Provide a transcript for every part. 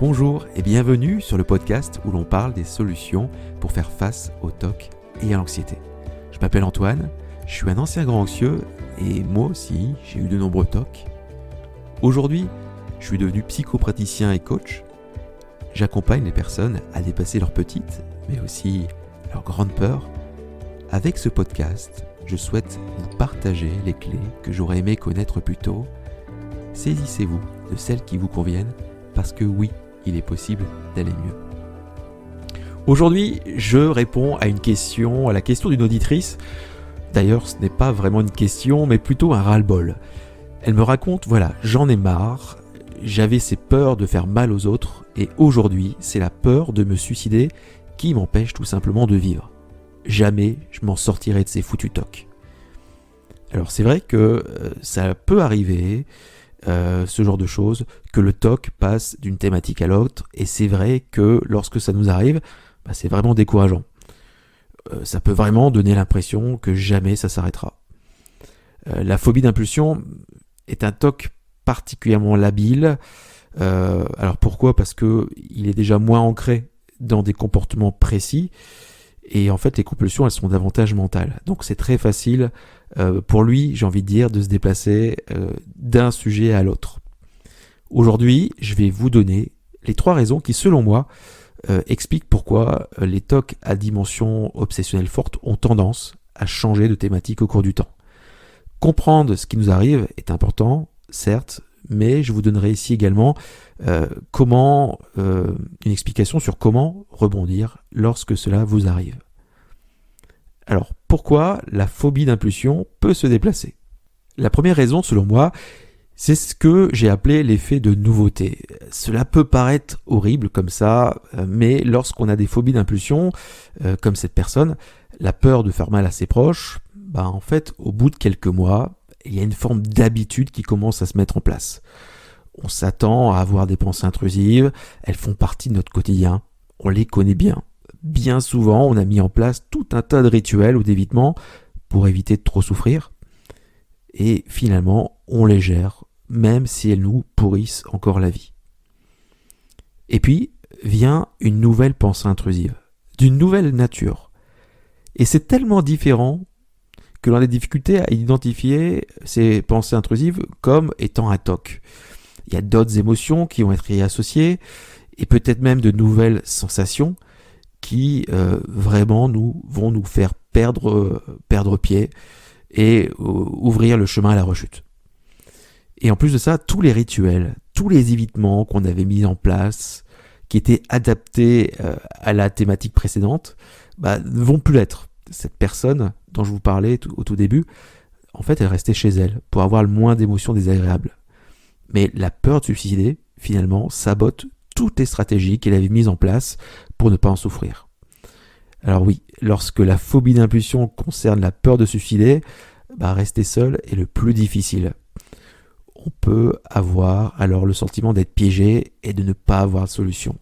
Bonjour et bienvenue sur le podcast où l'on parle des solutions pour faire face au TOC et à l'anxiété. Je m'appelle Antoine, je suis un ancien grand anxieux et moi aussi j'ai eu de nombreux TOC. Aujourd'hui, je suis devenu psychopraticien et coach. J'accompagne les personnes à dépasser leurs petites mais aussi leurs grandes peurs. Avec ce podcast, je souhaite vous partager les clés que j'aurais aimé connaître plus tôt. Saisissez-vous de celles qui vous conviennent parce que oui, il est possible d'aller mieux. Aujourd'hui, je réponds à la question d'une auditrice. D'ailleurs, ce n'est pas vraiment une question, mais plutôt un ras-le-bol. Elle me raconte, j'en ai marre, j'avais ces peurs de faire mal aux autres, et aujourd'hui, c'est la peur de me suicider qui m'empêche tout simplement de vivre. Jamais je m'en sortirai de ces foutus TOC. Alors c'est vrai que ça peut arriver, ce genre de choses, que le TOC passe d'une thématique à l'autre, et c'est vrai que lorsque ça nous arrive, c'est vraiment décourageant. Ça peut vraiment donner l'impression que jamais ça s'arrêtera. La phobie d'impulsion est un TOC particulièrement labile. Alors pourquoi ? Parce que il est déjà moins ancré dans des comportements précis, et en fait les compulsions elles sont davantage mentales. Donc c'est très facile pour lui, j'ai envie de dire, de se déplacer d'un sujet à l'autre. Aujourd'hui, je vais vous donner les 3 raisons qui, selon moi, expliquent pourquoi les TOC à dimension obsessionnelle forte ont tendance à changer de thématique au cours du temps. Comprendre ce qui nous arrive est important, certes, mais je vous donnerai ici également une explication sur comment rebondir lorsque cela vous arrive. Alors, pourquoi la phobie d'impulsion peut se déplacer ? La première raison, selon moi, c'est ce que j'ai appelé l'effet de nouveauté. Cela peut paraître horrible comme ça, mais lorsqu'on a des phobies d'impulsion, comme cette personne, la peur de faire mal à ses proches, en fait, au bout de quelques mois, il y a une forme d'habitude qui commence à se mettre en place. On s'attend à avoir des pensées intrusives, elles font partie de notre quotidien, on les connaît bien. Bien souvent, on a mis en place tout un tas de rituels ou d'évitements pour éviter de trop souffrir. Et finalement, on les gère, même si elles nous pourrissent encore la vie. Et puis, vient une nouvelle pensée intrusive, d'une nouvelle nature. Et c'est tellement différent que l'on a des difficultés à identifier ces pensées intrusives comme étant un TOC. Il y a d'autres émotions qui vont être y associées, et peut-être même de nouvelles sensations qui vraiment vont nous faire perdre pied et ouvrir le chemin à la rechute. Et en plus de ça, tous les rituels, tous les évitements qu'on avait mis en place, qui étaient adaptés à la thématique précédente, ne vont plus l'être. Cette personne dont je vous parlais au tout début, en fait, elle restait chez elle pour avoir le moins d'émotions désagréables. Mais la peur de se suicider, finalement, sabote toutes les stratégies qu'elle avait mises en place pour ne pas en souffrir. Alors oui, lorsque la phobie d'impulsion concerne la peur de se suicider, rester seul est le plus difficile. On peut avoir alors le sentiment d'être piégé et de ne pas avoir de solution.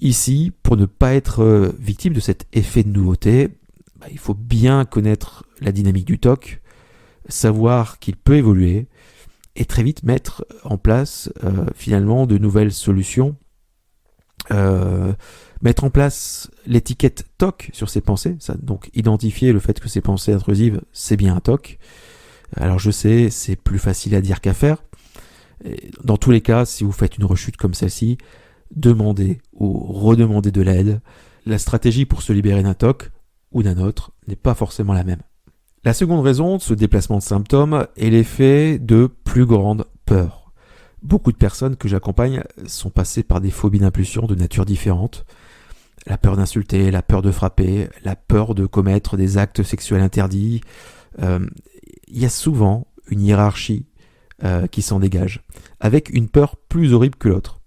Ici, pour ne pas être victime de cet effet de nouveauté, il faut bien connaître la dynamique du TOC, savoir qu'il peut évoluer et très vite mettre en place finalement de nouvelles solutions. Mettre en place l'étiquette TOC sur ses pensées, donc identifier le fait que ces pensées intrusives, c'est bien un TOC. Alors je sais, c'est plus facile à dire qu'à faire. Dans tous les cas, si vous faites une rechute comme celle-ci, demandez ou redemandez de l'aide. La stratégie pour se libérer d'un TOC ou d'un autre n'est pas forcément la même. La seconde raison de ce déplacement de symptômes est l'effet de plus grande peur. Beaucoup de personnes que j'accompagne sont passées par des phobies d'impulsion de nature différente. La peur d'insulter, la peur de frapper, la peur de commettre des actes sexuels interdits. Il y a souvent une hiérarchie qui s'en dégage, avec une peur plus horrible que l'autre.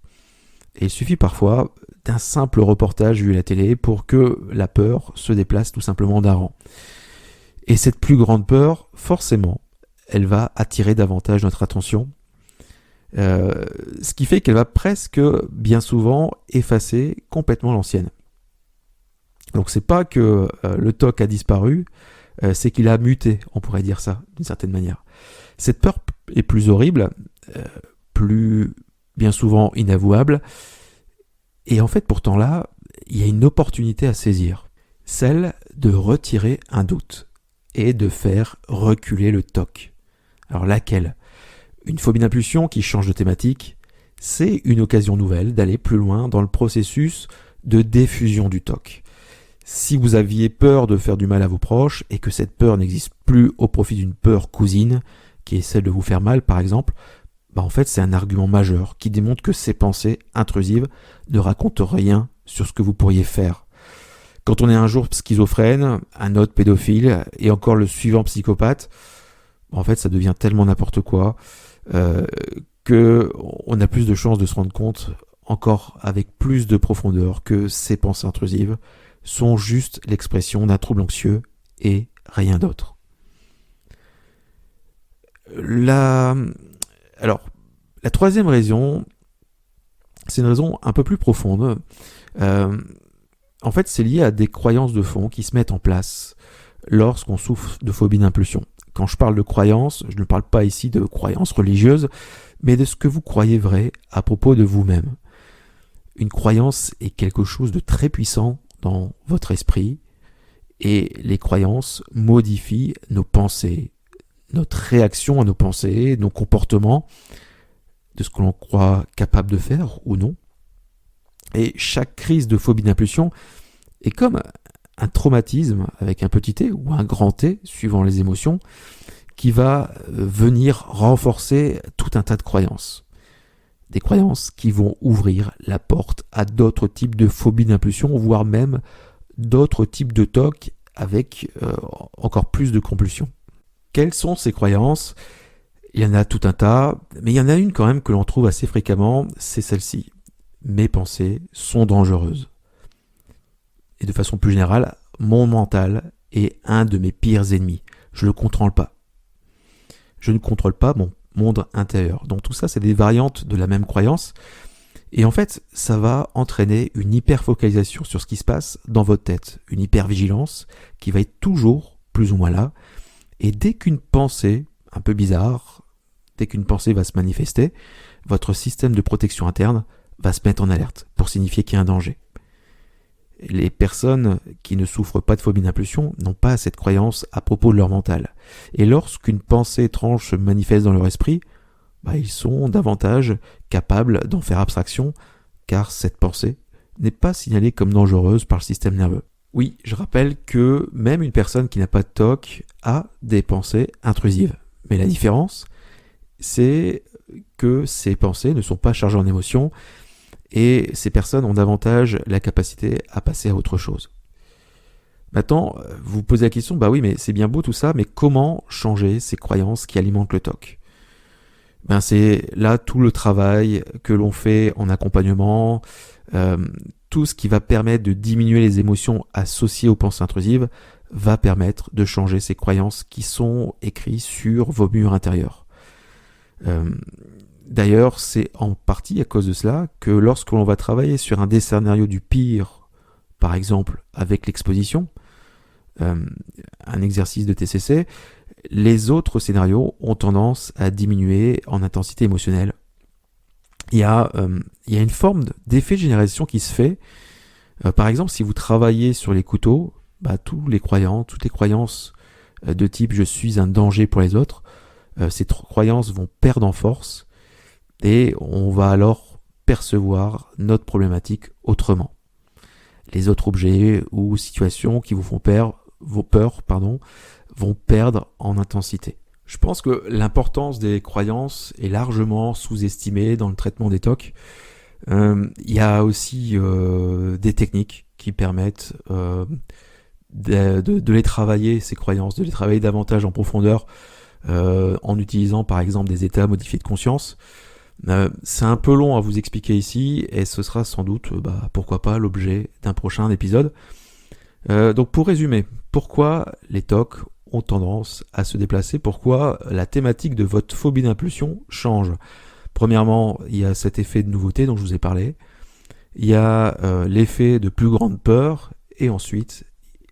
Et il suffit parfois d'un simple reportage vu à la télé pour que la peur se déplace tout simplement d'un rang. Et cette plus grande peur, forcément, elle va attirer davantage notre attention, ce qui fait qu'elle va presque, bien souvent, effacer complètement l'ancienne. Donc c'est pas que le TOC a disparu, c'est qu'il a muté, on pourrait dire ça, d'une certaine manière. Cette peur est plus horrible, plus bien souvent inavouables. Et en fait, pourtant là, il y a une opportunité à saisir, celle de retirer un doute et de faire reculer le TOC. Alors laquelle ? Une phobie d'impulsion qui change de thématique, c'est une occasion nouvelle d'aller plus loin dans le processus de diffusion du TOC. Si vous aviez peur de faire du mal à vos proches et que cette peur n'existe plus au profit d'une peur cousine, qui est celle de vous faire mal par exemple, en fait c'est un argument majeur qui démontre que ces pensées intrusives ne racontent rien sur ce que vous pourriez faire. Quand on est un jour schizophrène, un autre pédophile et encore le suivant psychopathe, en fait ça devient tellement n'importe quoi qu'on a plus de chances de se rendre compte encore avec plus de profondeur que ces pensées intrusives sont juste l'expression d'un trouble anxieux et rien d'autre. La troisième raison, c'est une raison un peu plus profonde. En fait, c'est lié à des croyances de fond qui se mettent en place lorsqu'on souffre de phobie d'impulsion. Quand je parle de croyances, je ne parle pas ici de croyances religieuses, mais de ce que vous croyez vrai à propos de vous-même. Une croyance est quelque chose de très puissant dans votre esprit, et les croyances modifient nos pensées, notre réaction à nos pensées, nos comportements, de ce que l'on croit capable de faire ou non. Et chaque crise de phobie d'impulsion est comme un traumatisme avec un petit t ou un grand T, suivant les émotions, qui va venir renforcer tout un tas de croyances. Des croyances qui vont ouvrir la porte à d'autres types de phobie d'impulsion, voire même d'autres types de TOC avec encore plus de compulsions. Quelles sont ces croyances ? Il y en a tout un tas, mais il y en a une quand même que l'on trouve assez fréquemment, c'est celle-ci. Mes pensées sont dangereuses. Et de façon plus générale, mon mental est un de mes pires ennemis. Je ne le contrôle pas. Je ne contrôle pas mon monde intérieur. Donc tout ça, c'est des variantes de la même croyance. Et en fait, ça va entraîner une hyperfocalisation sur ce qui se passe dans votre tête. Une hypervigilance qui va être toujours plus ou moins là. Et dès qu'une pensée, un peu bizarre, dès qu'une pensée va se manifester, votre système de protection interne va se mettre en alerte pour signifier qu'il y a un danger. Les personnes qui ne souffrent pas de phobie d'impulsion n'ont pas cette croyance à propos de leur mental. Et lorsqu'une pensée étrange se manifeste dans leur esprit, ils sont davantage capables d'en faire abstraction, car cette pensée n'est pas signalée comme dangereuse par le système nerveux. Oui, je rappelle que même une personne qui n'a pas de TOC a des pensées intrusives. Mais la différence, c'est que ces pensées ne sont pas chargées en émotions, et ces personnes ont davantage la capacité à passer à autre chose. Maintenant, vous vous posez la question, oui, mais c'est bien beau tout ça, mais comment changer ces croyances qui alimentent le TOC ? C'est là tout le travail que l'on fait en accompagnement, tout ce qui va permettre de diminuer les émotions associées aux pensées intrusives va permettre de changer ces croyances qui sont écrites sur vos murs intérieurs. D'ailleurs, c'est en partie à cause de cela que lorsque l'on va travailler sur un des scénarios du pire, par exemple avec l'exposition, un exercice de TCC, les autres scénarios ont tendance à diminuer en intensité émotionnelle. Il y a une forme d'effet de généralisation qui se fait. Par exemple, si vous travaillez sur les couteaux, toutes les croyances de type « je suis un danger pour les autres », ces croyances vont perdre en force et on va alors percevoir notre problématique autrement. Les autres objets ou situations qui vous font peur, vont perdre en intensité. Je pense que l'importance des croyances est largement sous-estimée dans le traitement des TOC. Il y a aussi des techniques qui permettent de les travailler, ces croyances, de les travailler davantage en profondeur en utilisant par exemple des états modifiés de conscience. C'est un peu long à vous expliquer ici et ce sera sans doute, pourquoi pas, l'objet d'un prochain épisode. Donc pour résumer, pourquoi les TOC ont tendance à se déplacer, pourquoi la thématique de votre phobie d'impulsion change. Premièrement, il y a cet effet de nouveauté dont je vous ai parlé, il y a l'effet de plus grande peur, et ensuite,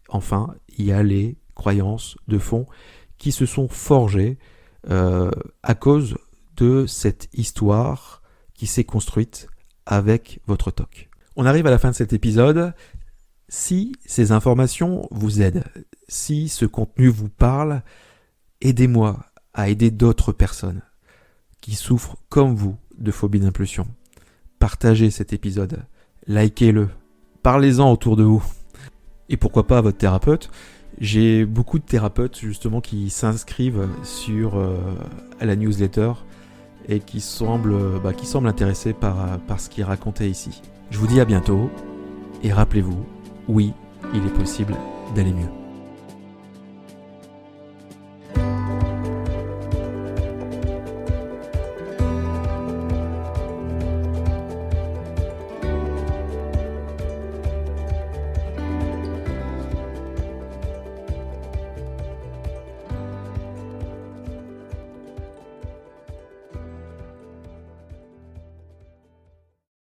enfin, il y a les croyances de fond qui se sont forgées à cause de cette histoire qui s'est construite avec votre TOC. On arrive à la fin de cet épisode. Si ces informations vous aident, si ce contenu vous parle, aidez-moi à aider d'autres personnes qui souffrent comme vous de phobie d'impulsion. Partagez cet épisode, likez-le, parlez-en autour de vous. Et pourquoi pas à votre thérapeute. J'ai beaucoup de thérapeutes justement qui s'inscrivent sur la newsletter et qui semblent intéressés par ce qui est raconté ici. Je vous dis à bientôt et rappelez-vous, oui, il est possible d'aller mieux.